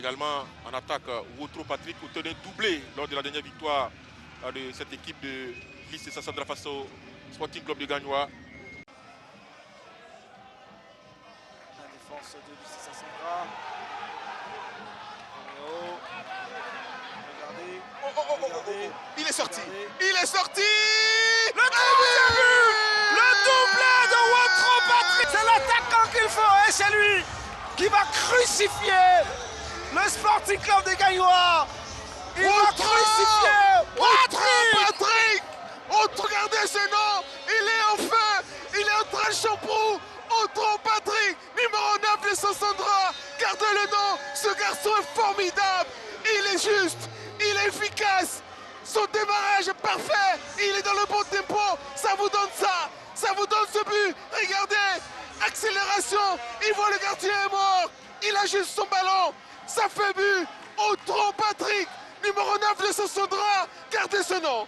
également en attaque Woutro Patrick, auteur d'un doublé lors de la dernière victoire de cette équipe de Lycée Sassandra face au Sporting Club de Gagnoa. La défense de Lycée Sassandra. Regardez. Il est sorti. Il est sorti. Le troisième but. Le doublé de Woutro Patrick. C'est l'attaquant qu'il faut et c'est lui qui va crucifier le Sporting Club de Gagnoa. Il va crucifier Patrick. Regardez ce nom. Il est en feu. Il est en train de champrou. Woutro Patrick, numéro 9 de Sassandra. Gardez le nom. Ce garçon est formidable. Il est juste. Il est efficace. Son démarrage est parfait. Il est dans le bon tempo. Ça vous donne ça. Ça vous donne ce but. Regardez. Accélération. Il voit le gardien est mort. Il a juste son ballon. Ça fait but. Woutro Patrick, numéro 9 de Sassandra. Gardez ce nom.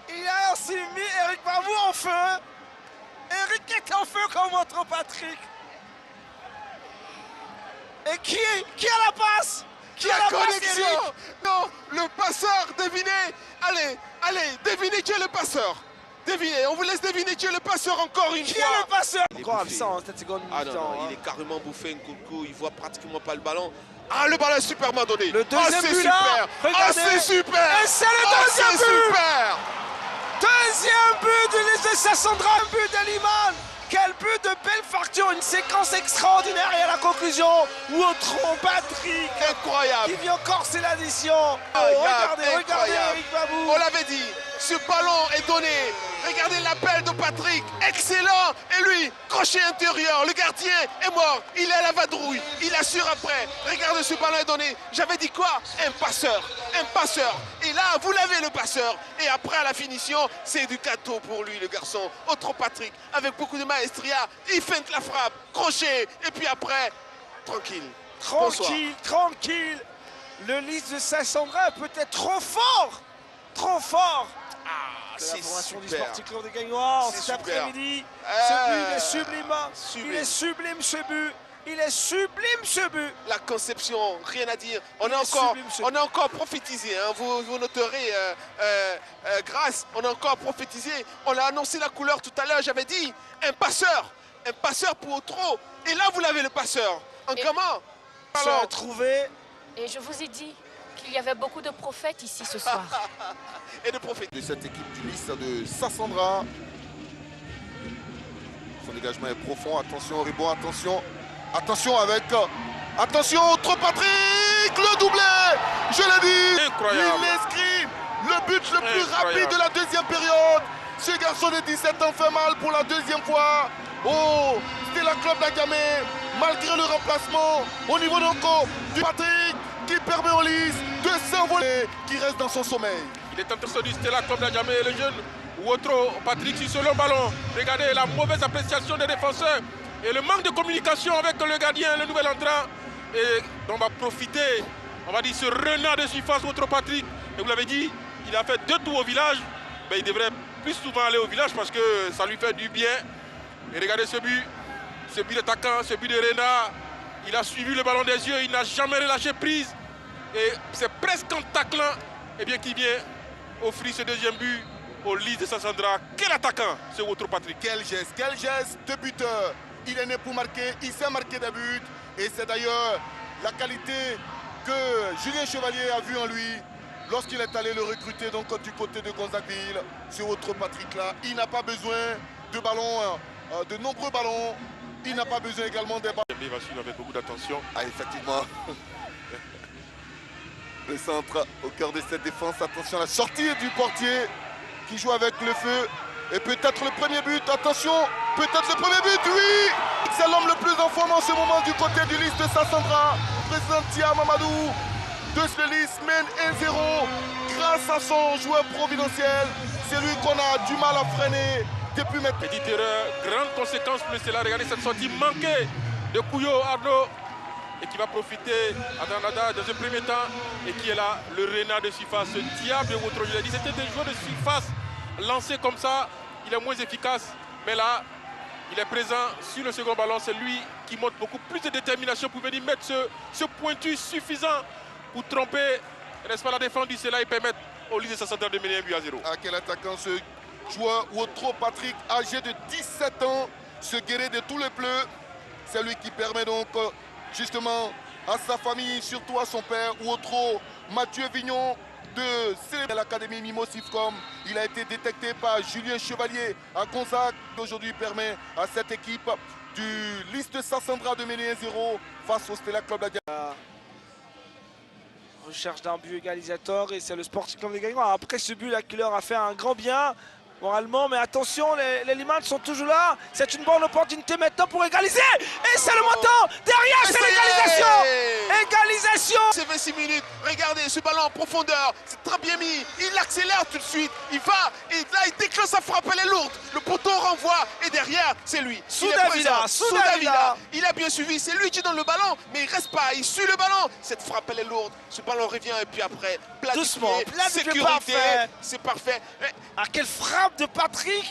Il a aussi mis Eric Babou en feu. Eric est en feu comme Woutro Patrick. Et qui a la passe? Qui a la connexion? passe, Non, le passeur, devinez. Allez, devinez qui est le passeur. Devinez, on vous laisse deviner qui est le passeur encore une fois. Qui est le passeur? Encore absent, cette seconde minute. Il est carrément bouffé un coucou, il voit pratiquement pas le ballon. Ah, le ballon est superment donné. Le deuxième but super. là, regardez. C'est super. Et c'est le deuxième but. Super. Deuxième but de Lycée Sassandra, un but d'Eliman. Quel but de belle facture, une séquence extraordinaire et à la conclusion, Woutro Patrick. Incroyable. Il vient corser l'addition. Regardez Eric Babou. On l'avait dit, ce ballon est donné. Regardez l'appel de Patrick, excellent. Et lui, crochet intérieur, le gardien est mort. Il est à la vadrouille, il assure après. Regardez, ce ballon est donné. J'avais dit quoi? Un passeur. Et là, vous l'avez le passeur. Et après, à la finition, c'est du gâteau pour lui, le garçon. Woutro Patrick, avec beaucoup de maestria, il feinte la frappe, crochet. Et puis après, tranquille. Tranquille. Le Lycée de Sassandra est peut-être trop fort. C'est la formation du Sporting Club de Gagnoa cet après-midi. Ce but, il est sublime. Il est sublime ce but. La conception, rien à dire. On a encore prophétisé. Hein. Vous noterez, grâce, on a encore prophétisé. On a annoncé la couleur tout à l'heure. J'avais dit un passeur pour Woutro. Et là, vous l'avez le passeur. Comment? Alors, trouvé. Et je vous ai dit qu'il y avait beaucoup de prophètes ici ce soir. Et de prophètes. De cette équipe du Lycée de Sassandra. Son dégagement est profond. Attention au rebond, attention avec... Attention, Woutro Patrick, le doublé. Je l'ai dit. Incroyable. Il inscrit le but le plus rapide de la deuxième période. Ce garçon de 17 ans fait mal pour la deuxième fois. Oh, c'était la club d'Agamé. Malgré le remplacement au niveau du Patrick qui permet au Lycée de s'envoler, qui reste dans son sommeil. Il est en train de Stella Club d'Adjamé, le jeune Woutro Patrick sur le ballon. Regardez la mauvaise appréciation des défenseurs et le manque de communication avec le gardien, le nouvel entrant. Et on va profiter, on va dire, ce renard de surface Woutro Patrick. Et vous l'avez dit, il a fait 2 tours au village. Mais il devrait plus souvent aller au village parce que ça lui fait du bien. Et regardez ce but d'attaquant, ce but de renard. Il a suivi le ballon des yeux, il n'a jamais relâché prise. Et c'est presque en taclant qu'il vient offrir ce deuxième but au Lycée de Sassandra. Quel attaquant, ce Woutro Patrick. Quel geste de buteur. Il est né pour marquer, il sait marquer des buts. Et c'est d'ailleurs la qualité que Julien Chevalier a vue en lui lorsqu'il est allé le recruter donc du côté de Gonzagueville. Ce Woutro Patrick-là, il n'a pas besoin de ballons, de nombreux ballons. Il n'a pas besoin également des ballons. Il va suivre avec beaucoup d'attention. Ah, effectivement. Le centre au cœur de cette défense. Attention à la sortie du portier qui joue avec le feu. Et peut-être le premier but. Attention, peut-être le premier but, oui. C'est l'homme le plus en forme en ce moment du côté du Lycée de Sassandra. Président Tia Mamadou de ce Lycée mène 1-0 grâce à son joueur providentiel. C'est lui qu'on a du mal à freiner depuis maintenant. Petite erreur, grande conséquence pour cela. Regardez cette sortie manquée de Kouyo Arnaud. Et qui va profiter à Danada dans un premier temps. Et qui est là, le renard de surface, ce diable de Woutro. Je l'ai dit, c'était des joueurs de surface lancés comme ça. Il est moins efficace. Mais là, il est présent sur le second ballon. C'est lui qui montre beaucoup plus de détermination pour venir mettre ce pointu suffisant pour tromper, n'est-ce pas, la défense du Cela et permettre au lycée central de mener 1 but à 0. Ah, quel attaquant ce joueur Wotro Patrick, âgé de 17 ans, ce guerrier de tous les bleus. C'est lui qui permet donc justement à sa famille, surtout à son père Wotro Mathieu Vignon, de célébrer l'Académie Mimosifcom. Il a été détecté par Julien Chevalier à Gonzague. Aujourd'hui permet à cette équipe du Lys de Sassandra de mener 1-0 face au Stella Club d'Adia. Recherche d'un but égalisateur et c'est le Sporting Club des Gagnants. Après ce but là qui leur a fait un grand bien moralement, mais attention, les Limans sont toujours là. C'est une bonne opportunité maintenant pour égaliser. Et c'est le montant. Derrière, c'est l'égalisation. Égalisation. C'est 26 minutes. Regardez ce ballon en profondeur. C'est très bien mis. Il accélère tout de suite. Il va. Et là, il déclenche sa frappe. Elle est lourde. Le poteau renvoie. Et derrière, c'est lui. Soudavila. Il a bien suivi. C'est lui qui donne le ballon. Mais il reste pas. Il suit le ballon. Cette frappe, elle est lourde. Ce ballon revient. Et puis après, doucement. Sécurité. C'est parfait. Ah, quelle frappe de Patrick.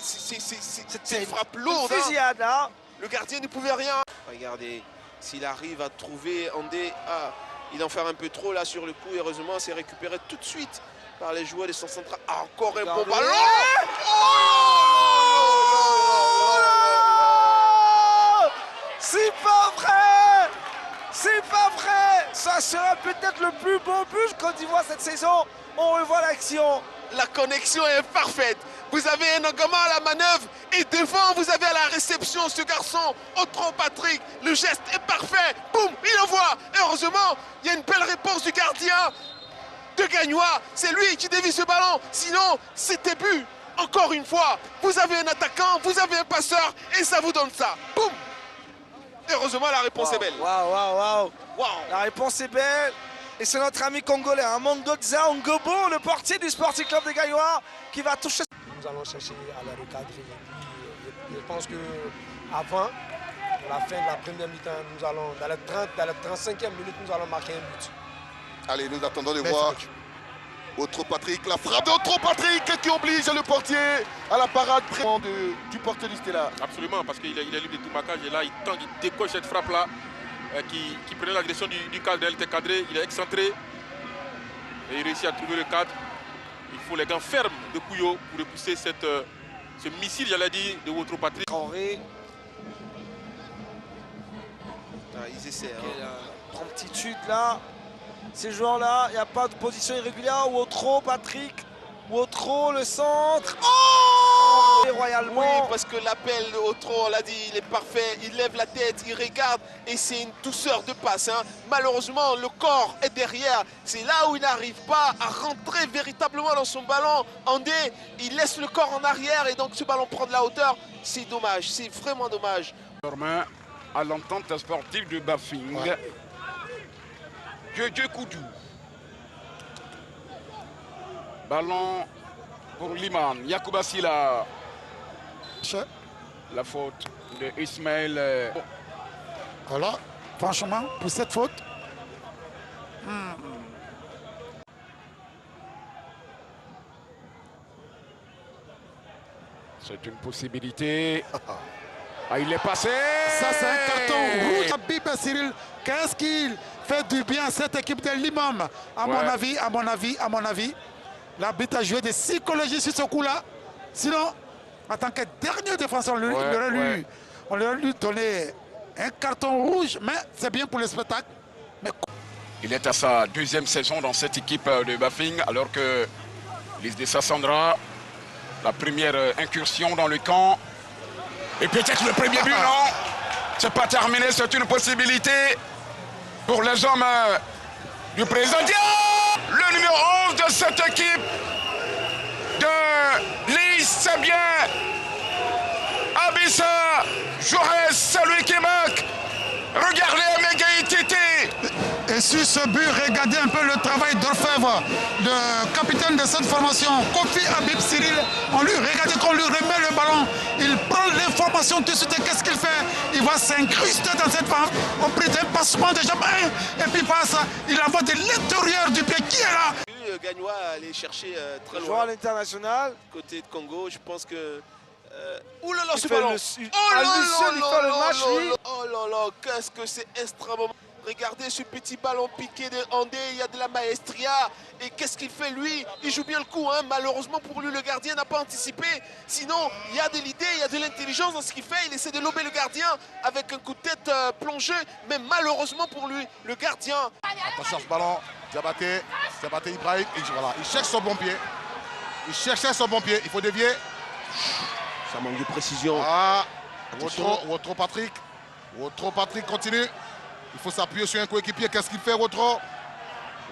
C'est une frappe lourde. Fusillade, hein. Le gardien ne pouvait rien. Regardez, s'il arrive à trouver Andé, il en fait un peu trop là sur le coup. Heureusement, c'est récupéré tout de suite par les joueurs de son central. Encore un bon ballon. C'est pas vrai. C'est pas vrai. Ça sera peut-être le plus beau but Côte d'Ivoire cette saison. On revoit l'action. La connexion est parfaite. Vous avez un engagement à la manœuvre et devant vous avez à la réception ce garçon, Wotro Patrick. Le geste est parfait. Boum, il envoie. Et heureusement, il y a une belle réponse du gardien de Gagnois. C'est lui qui dévie ce ballon. Sinon, c'était but. Encore une fois, vous avez un attaquant, vous avez un passeur et ça vous donne ça. Boum. Et heureusement, la réponse est belle. Waouh. La réponse est belle. Et c'est notre ami congolais, Mondodza Ngobo, le portier du Sporting Club des Gaillois, qui va toucher. Nous allons chercher à le recadrer. Je pense qu'avant la fin de la première mi-temps, nous allons, dans la 35e minute, nous allons marquer un but. Allez, nous attendons de voir Wotro Patrick, la frappe de Wotro Patrick qui oblige le portier à la parade du portier du Stella. Absolument, parce qu'il est libre de tout marquage et là, il décoche cette frappe-là. Qui prenait la direction du cadre, elle était cadrée, il est excentré et il réussit à trouver le cadre. Il faut les gants fermes de Pouillot pour repousser ce missile, j'allais dire, de Wotro Patrick. Ils essaient. Quelle promptitude là. Ces joueurs-là, il n'y a pas de position irrégulière. Wotro Patrick, Wotro le centre. Oh! Et royalement. Oui, parce que l'appel de Wotro, on l'a dit, il est parfait. Il lève la tête, il regarde et c'est une douceur de passe. Malheureusement, le corps est derrière. C'est là où il n'arrive pas à rentrer véritablement dans son ballon. Andé, il laisse le corps en arrière et donc ce ballon prend de la hauteur. C'est dommage, c'est vraiment dommage. Normain à l'entente sportive de Bafing. Dieu Koudou. Ballon pour Liman. Yacouba Silla. La faute de Ismaël. Voilà, franchement, pour cette faute. C'est une possibilité. Ah, il est passé. Ça, c'est un carton rouge. Habib Cyril, qu'est-ce qu'il fait du bien à cette équipe de l'imam? À mon avis, l'arbitre a joué de psychologie sur ce coup-là. Sinon, en tant que dernier défenseur, on aurait lui donné un carton rouge, mais c'est bien pour le spectacle. Mais... Il est à sa deuxième saison dans cette équipe de Bafing, alors que Lys de Sassandra, la première incursion dans le camp. Et peut-être le premier but, non? C'est pas terminé, c'est une possibilité pour les hommes du président. Le numéro 11 de cette équipe de Lys, c'est bien Abissa Jaurès, celui qui marque. Regardez Améga Titi. Et sur ce but, regardez un peu le travail d'orfèvre, le capitaine de cette formation, Kofi Habib Cyril. Regardez qu'on lui remet le ballon. Il prend l'information tout de suite. Qu'est-ce qu'il fait? Il va s'incruster dans cette bande. On prit un passement de jambe. Et puis passe. Il envoie de l'intérieur du pied. Qui est là? Gagnois aller chercher très loin. Joueur à l'international. Côté de Congo, je pense que Ouh là là, ce fait ballon. le- À lui seul, il fait le match, lui. Oh là là, qu'est-ce que c'est extrêmement... Regardez ce petit ballon piqué de Andé, il y a de la maestria. Et qu'est-ce qu'il fait lui? Il joue bien le coup, hein. Malheureusement pour lui, le gardien n'a pas anticipé. Sinon, il y a de l'idée, il y a de l'intelligence dans ce qu'il fait. Il essaie de lober le gardien avec un coup de tête plongé. Mais malheureusement pour lui, le gardien... Attention à ce ballon, Diabaté Ibrahim, et voilà, il cherche son bon pied. Il cherchait son bon pied, il faut dévier. Ça manque de précision. Ah, Attention. Wotro Patrick continue. Il faut s'appuyer sur un coéquipier. Qu'est-ce qu'il fait, Wotro?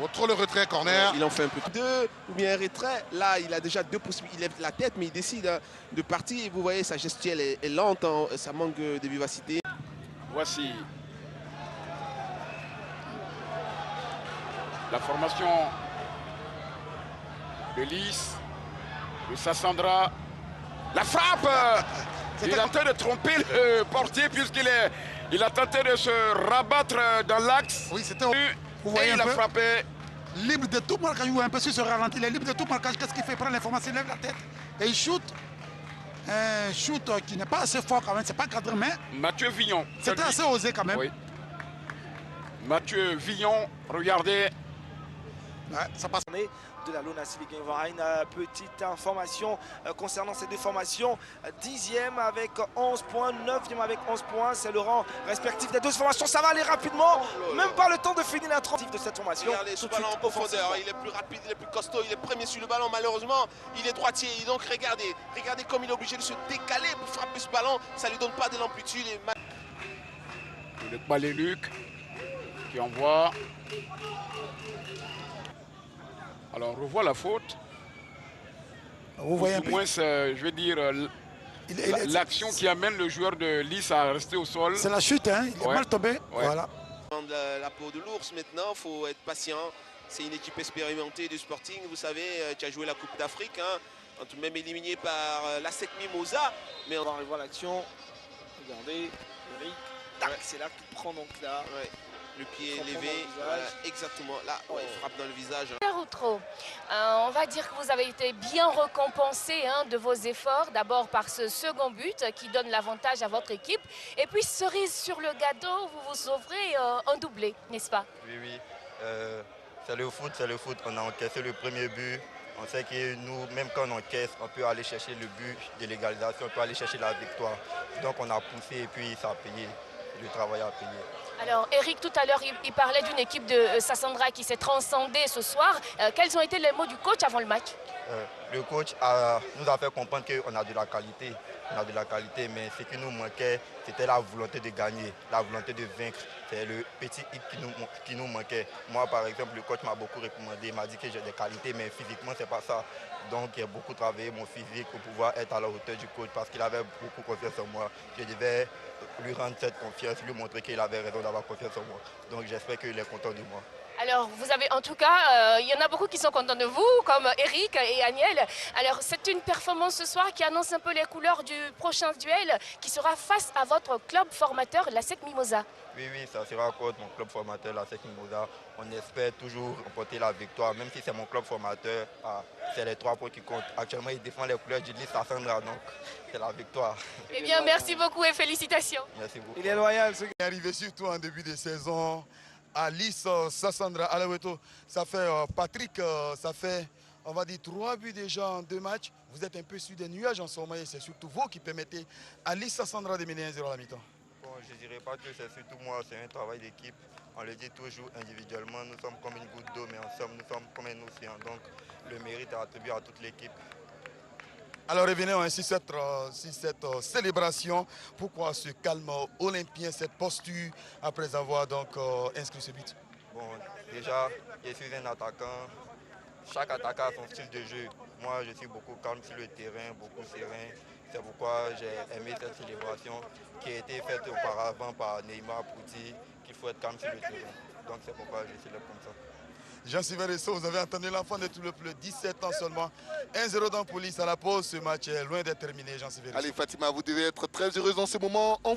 Wotro, le retrait, corner. Il en fait un peu deux ou bien un retrait. Là, il a déjà deux possibilités. Il lève la tête, mais il décide hein, de partir. Et vous voyez, sa gestuelle est lente, hein. Ça manque de vivacité. Voici la formation de Lys, de Sassandra. La frappe! Il a tenté de tromper le portier puisqu'il a tenté de se rabattre dans l'axe. Oui, c'était... Et voyez il un a peu frappé. libre de tout marquage. Vous voyez un peu sur ce ralenti. Il est libre de tout marquage. Qu'est-ce qu'il fait? Il prend l'information, il lève la tête et il shoot. Un shoot qui n'est pas assez fort quand même. C'est pas cadré, mais Mathieu Villon. c'était assez osé quand même. Oui. Mathieu Villon, regardez. Ouais, ça passe. De la Lona Civic. Il y aura une petite information concernant ces deux formations. 10e avec 11 points, 9e avec 11 points. C'est le rang respectif des deux formations. Ça va aller rapidement. Même pas le temps de finir l'intro de cette formation. Regardez ce ballon en profondeur. Il est plus rapide, il est plus costaud, il est premier sur le ballon. Malheureusement, il est droitier. Et donc regardez comme il est obligé de se décaler pour frapper ce ballon. Ça ne lui donne pas de l'amplitude. Le Baléluc qui envoie. Alors on revoit la faute. Vous voyez un Du peu. moins, je vais dire, l'action qui amène le joueur de Lys à rester au sol. C'est la chute, hein. Il est Ouais. mal tombé. Ouais. Voilà. Prendre la peau de l'ours maintenant, il faut être patient. C'est une équipe expérimentée du Sporting, vous savez, qui a joué la Coupe d'Afrique, hein, tout de même éliminé par la SEC Mimosa. Mais On va revoir l'action. Regardez, Eric. Tac, c'est là qu'il prend donc là. ouais, le pied Frappant est dans levé, le visage. voilà, exactement. Là, ouais, il frappe dans le visage. hein. Faire ou trop on va dire que vous avez été bien récompensé de vos efforts, d'abord par ce second but qui donne l'avantage à votre équipe. Et puis cerise sur le gâteau, vous vous ouvrez un doublé, n'est-ce pas? Oui. C'est le foot. On a encaissé le premier but. On sait que nous, même quand on encaisse, on peut aller chercher le but de l'égalisation, on peut aller chercher la victoire. Donc on a poussé et puis ça a payé. Le travail a payé. Alors Eric, tout à l'heure, il parlait d'une équipe de Sassandra qui s'est transcendée ce soir. Quels ont été les mots du coach avant le match? Le coach nous a fait comprendre qu'on a de la qualité. On a de la qualité, mais ce qui nous manquait, c'était la volonté de gagner, la volonté de vaincre. C'est le petit hit qui nous manquait. Moi, par exemple, le coach m'a beaucoup recommandé. Il m'a dit que j'ai des qualités, mais physiquement, c'est pas ça. Donc, j'ai beaucoup travaillé mon physique pour pouvoir être à la hauteur du coach parce qu'il avait beaucoup confiance en moi. Je devais lui rendre cette confiance, lui montrer qu'il avait raison d'avoir confiance en moi. Donc, j'espère qu'il est content de moi. Alors, vous avez en tout cas, il y en a beaucoup qui sont contents de vous, comme Eric et Aniel. Alors, c'est une performance ce soir qui annonce un peu les couleurs du prochain duel qui sera face à votre club formateur, la SEC Mimosa. Oui, ça sera contre mon club formateur, la SEC Mimosa. On espère toujours remporter la victoire, même si c'est mon club formateur. C'est les 3 points qui comptent. Actuellement, il défend les couleurs du Lys Sassandra, donc c'est la victoire. Eh bien, merci beaucoup et félicitations. Merci beaucoup. Il est loyal, ce gars. Il est arrivé surtout en début de saison à Lys Sassandra Alaweto. Ça fait Patrick, ça fait on va dire 3 buts déjà en 2 matchs. Vous êtes un peu sur des nuages en ce moment et c'est surtout vous qui permettez à Lys Sassandra de mener 1-0 à la mi-temps. Bon, je ne dirais pas que c'est surtout moi, c'est un travail d'équipe. On le dit toujours individuellement, nous sommes comme une goutte d'eau, mais ensemble nous sommes comme un océan. Donc le mérite est attribué à toute l'équipe. Alors revenons ainsi sur cette célébration. Pourquoi ce calme olympien, cette posture après avoir donc inscrit ce but? Bon, déjà, je suis un attaquant. Chaque attaquant a son style de jeu. Moi, je suis beaucoup calme sur le terrain, beaucoup serein. C'est pourquoi j'ai aimé cette célébration qui a été faite auparavant par Neymar pour dire qu'il faut être calme sur le terrain. Donc c'est pourquoi je célèbre comme ça. Jean-Sylvain Ressot, vous avez entendu l'enfant de tout le peuple, 17 ans seulement. 1-0 dans Police à la pause. Ce match est loin d'être terminé, Jean-Sylvain Ressot. Allez Fatima, vous devez être très heureuse dans ce moment. On vous